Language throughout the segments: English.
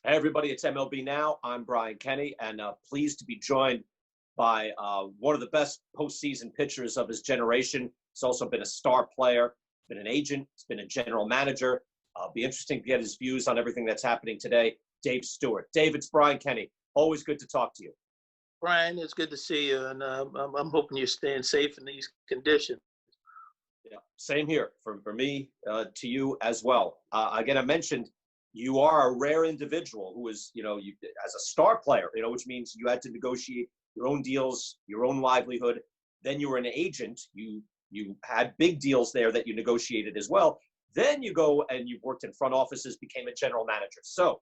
Hey, everybody, it's MLB Now. I'm Brian Kenny, and pleased to be joined by one of the best postseason pitchers of his generation. He's also been a star player, been an agent, he's been a general manager. Be interesting to get his views on everything that's happening today. Dave Stewart. Dave, it's Brian Kenny. Always good to talk to you. Brian, it's good to see you, and I'm hoping you're staying safe in these conditions. Yeah, same here for me to you as well. Again, I mentioned you are a rare individual who is, you as a star player, which means you had to negotiate your own deals, your own livelihood. Then you were an agent. You had big deals there that you negotiated as well. Then you go and you've worked in front offices, became a general manager. So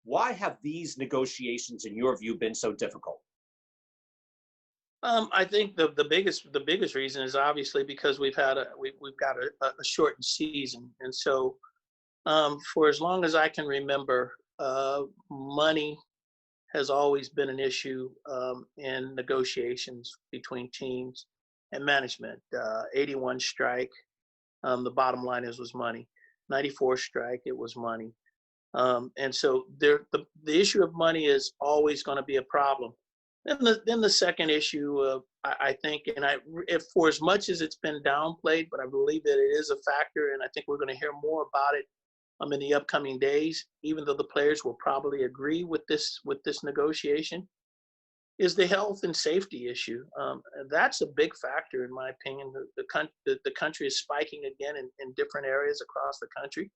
why have these negotiations, in your view, been so difficult? I think the biggest reason is obviously because we've got a shortened season, and so for as long as I can remember, money has always been an issue in negotiations between teams and management. 81 strike, the bottom line was money. 94 strike, it was money. And so the issue of money is always going to be a problem. Then the second issue, I think, if for as much as it's been downplayed, but I believe that it is a factor, and I think we're going to hear more about it in the upcoming days, even though the players will probably agree with this negotiation, is the health and safety issue. That's a big factor, in my opinion. The country is spiking again in different areas across the country.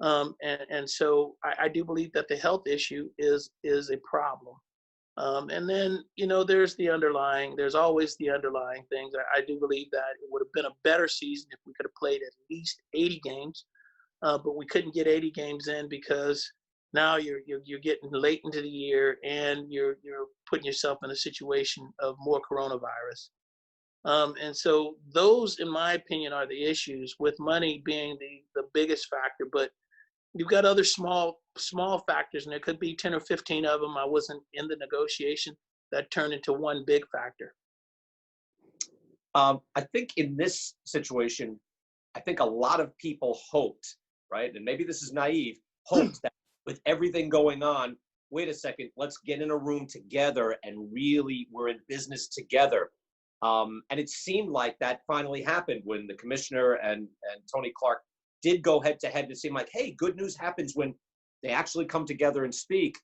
And so I do believe that the health issue is a problem. And then, there's always the underlying things. I do believe that it would have been a better season if we could have played at least 80 games, but we couldn't get 80 games in because now you're getting late into the year and you're putting yourself in a situation of more coronavirus. And so those, in my opinion, are the issues, with money being the biggest factor. But you've got other small factors, and there could be 10 or 15 of them. I wasn't in the negotiation that turned into one big factor. I think in this situation, I think a lot of people hoped, right? And maybe this is naive, hoped that with everything going on, wait a second, let's get in a room together and really we're in business together. And it seemed like that finally happened when the commissioner and Tony Clark did go head to head. It seemed like, hey, good news happens when they actually come together and speak.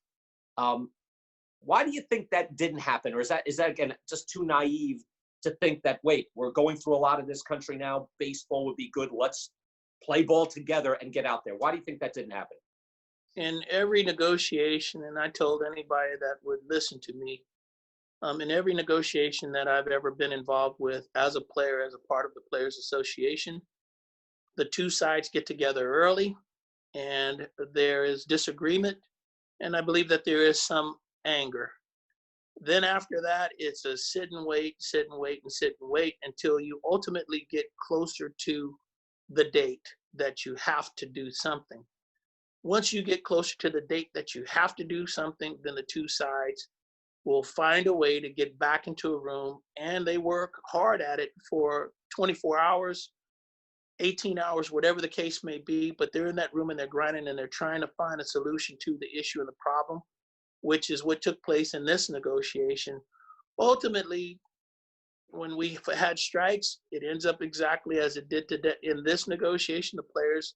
Why do you think that didn't happen? Or is that again, just too naive to think that, wait, we're going through a lot in this country now, baseball would be good, let's play ball together and get out there? Why do you think that didn't happen? In every negotiation, and I told anybody that would listen to me, in every negotiation that I've ever been involved with as a player, as a part of the Players Association, the two sides get together early and there is disagreement, and I believe that there is some anger. Then after that, it's a sit and wait until you ultimately get closer to the date that you have to do something. Once you get closer to the date that you have to do something, then the two sides will find a way to get back into a room, and they work hard at it for 24 hours, 18 hours, whatever the case may be, but they're in that room and they're grinding and they're trying to find a solution to the issue and the problem, which is what took place in this negotiation. Ultimately, when we had strikes, it ends up exactly as it did in this negotiation. The players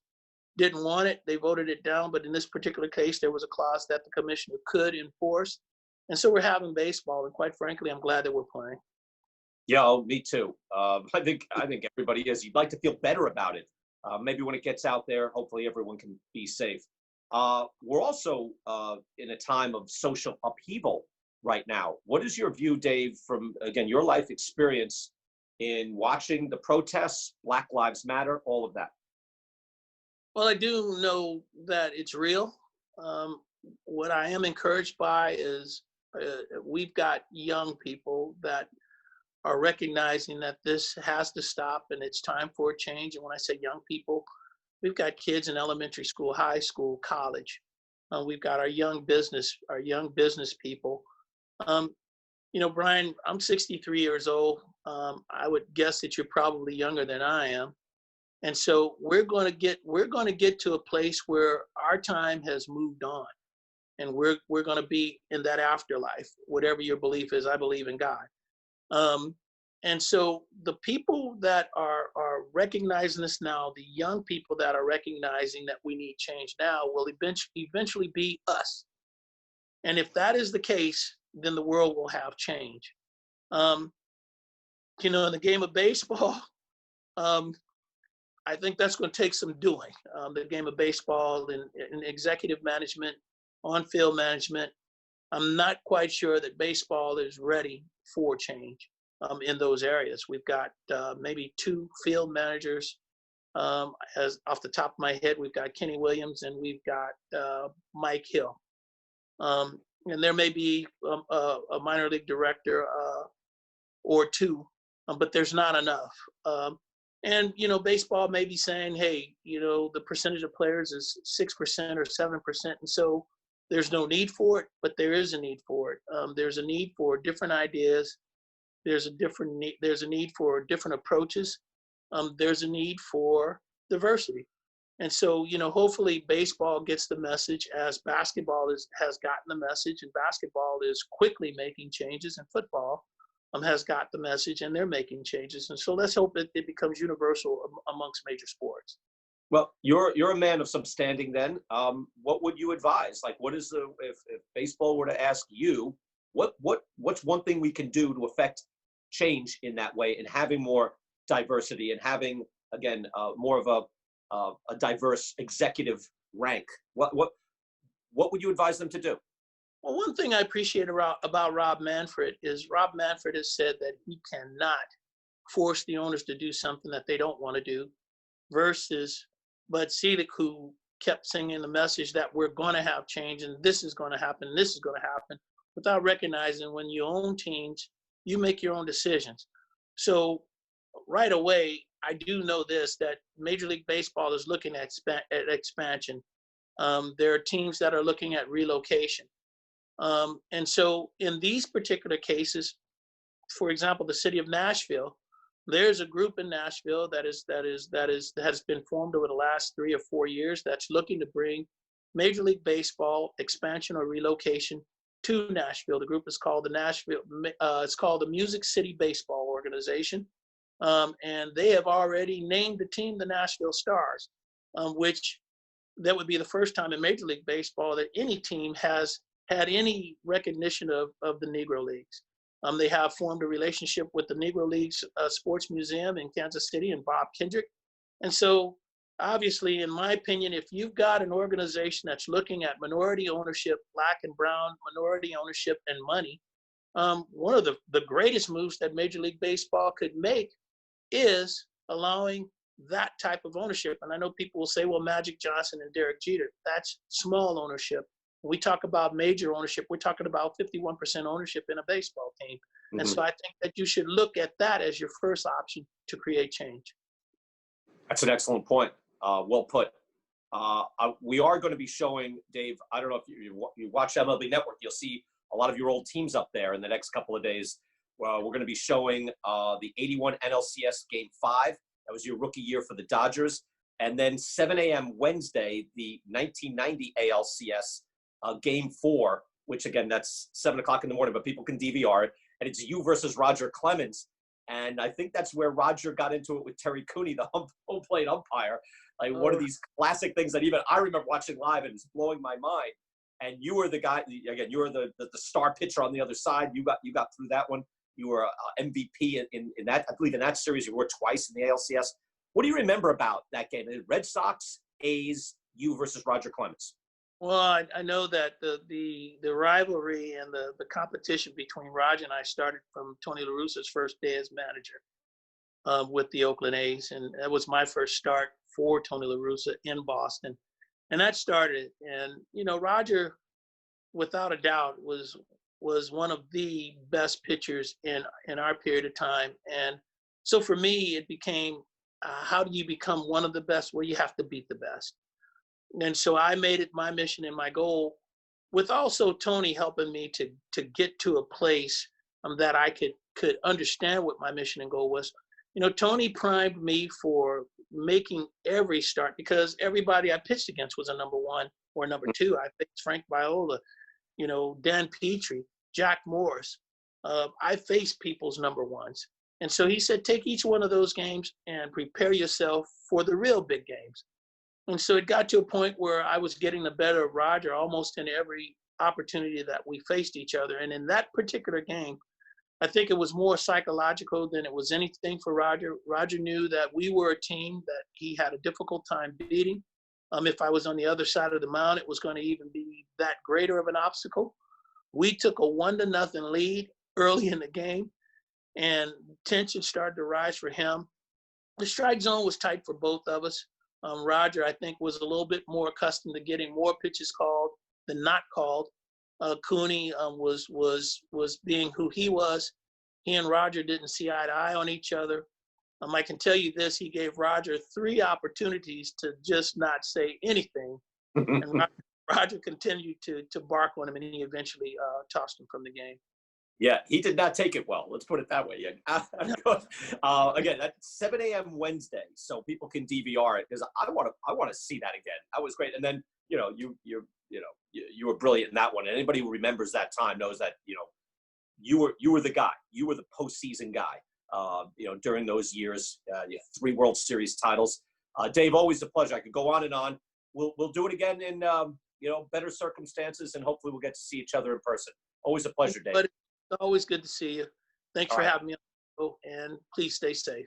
didn't want it, they voted it down, but in this particular case, there was a clause that the commissioner could enforce. And so we're having baseball, and quite frankly, I'm glad that we're playing. Yeah, me too. I think everybody is. You'd like to feel better about it. Maybe when it gets out there, hopefully everyone can be safe. We're also in a time of social upheaval right now. What is your view, Dave, from, again, your life experience in watching the protests, Black Lives Matter, all of that? Well, I do know that it's real. What I am encouraged by is we've got young people that are recognizing that this has to stop and it's time for a change. And when I say young people, we've got kids in elementary school, high school, college. We've got our young business people. Brian, I'm 63 years old. I would guess that you're probably younger than I am. And so we're going to get to a place where our time has moved on. and we're going to be in that afterlife. Whatever your belief is, I believe in God. Um, and so the people that are recognizing this now, the young people that are recognizing that we need change now, will eventually be us. And if that is the case, then the world will have change. Um, in the game of baseball, um, I think that's going to take some doing. The game of baseball and executive management, on-field management. I'm not quite sure that baseball is ready for change in those areas. We've got maybe 2 field managers. As off the top of my head, we've got Kenny Williams and we've got Mike Hill. And there may be a minor league director or 2, but there's not enough. And baseball may be saying, hey, the percentage of players is 6% or 7%, and so there's no need for it, but there is a need for it. There's a need for different ideas. There's a need for different approaches. There's a need for diversity. And so, hopefully baseball gets the message as basketball has gotten the message, and basketball is quickly making changes, and football has got the message and they're making changes. And so let's hope that it becomes universal amongst major sports. Well, you're a man of some standing then. What would you advise? Like, what is if baseball were to ask you, what's one thing we can do to affect change in that way, and having more diversity and having, again, more of a diverse executive rank? What would you advise them to do? Well, one thing I appreciate about Rob Manfred is Rob Manfred has said that he cannot force the owners to do something that they don't want to do, versus Bud Selig, who kept singing the message that we're going to have change and this is going to happen, this is going to happen, without recognizing when you own teams, you make your own decisions. So right away, I do know this, that Major League Baseball is looking at expansion. There are teams that are looking at relocation. And so in these particular cases, for example, the city of Nashville, there's a group in Nashville that has been formed over the last 3 or 4 years that's looking to bring Major League Baseball expansion or relocation to Nashville. The group is called it's called the Music City Baseball Organization. And they have already named the team the Nashville Stars, which that would be the first time in Major League Baseball that any team has had any recognition of the Negro Leagues. They have formed a relationship with the Negro Leagues Sports Museum in Kansas City and Bob Kendrick. And so obviously, in my opinion, if you've got an organization that's looking at minority ownership, black and brown minority ownership and money, one of the greatest moves that Major League Baseball could make is allowing that type of ownership. And I know people will say, well, Magic Johnson and Derek Jeter, that's small ownership. When we talk about major ownership, we're talking about 51% ownership in a baseball team. Mm-hmm. And so I think that you should look at that as your first option to create change. That's an excellent point. Well put. We are going to be showing, Dave, I don't know if you watch MLB Network, you'll see a lot of your old teams up there in the next couple of days. We're going to be showing the 81 NLCS Game 5. That was your rookie year for the Dodgers. And then 7 a.m. Wednesday, the 1990 ALCS Game 4, which, again, that's 7 o'clock in the morning, but people can DVR it. And it's you versus Roger Clemens. And I think that's where Roger got into it with Terry Cooney, the home plate umpire. Like one of these classic things that even I remember watching live, and it's blowing my mind. And you were the guy, again, you were the star pitcher on the other side. You got through that one. You were MVP in that, I believe in that series. You were twice in the ALCS. What do you remember about that game? Red Sox, A's, you versus Roger Clemens. Well, I know that the rivalry and the competition between Roger and I started from Tony La Russa's first day as manager with the Oakland A's. And that was my first start for Tony La Russa in Boston. And that started. And, Roger, without a doubt, was one of the best pitchers in our period of time. And so for me, it became, how do you become one of the best? Well, you have to beat the best. And so I made it my mission and my goal, with also Tony helping me to get to a place that I could understand what my mission and goal was. Tony primed me for making every start, because everybody I pitched against was a number 1 or number two. I faced Frank Viola, Dan Petrie, Jack Morris. I faced people's number ones. And so he said, take each one of those games and prepare yourself for the real big games. And so it got to a point where I was getting the better of Roger almost in every opportunity that we faced each other. And in that particular game, I think it was more psychological than it was anything for Roger. Roger knew that we were a team that he had a difficult time beating. If I was on the other side of the mound, it was going to even be that greater of an obstacle. We took a 1-0 lead early in the game, and tension started to rise for him. The strike zone was tight for both of us. Roger, I think, was a little bit more accustomed to getting more pitches called than not called. Cooney was being who he was. He and Roger didn't see eye to eye on each other. I can tell you this: he gave Roger 3 opportunities to just not say anything, and Roger continued to bark on him, and he eventually tossed him from the game. Yeah, he did not take it well. Let's put it that way. Yeah. Again, that's 7 a.m. Wednesday, so people can DVR it because I want to see that again. That was great. And then you were brilliant in that one. And anybody who remembers that time knows that you were the guy. You were the postseason guy. During those years, 3 World Series titles. Dave, always a pleasure. I could go on and on. We'll do it again in better circumstances, and hopefully we'll get to see each other in person. Always a pleasure, Dave. It's always good to see you. Thanks for having me on the show, and please stay safe.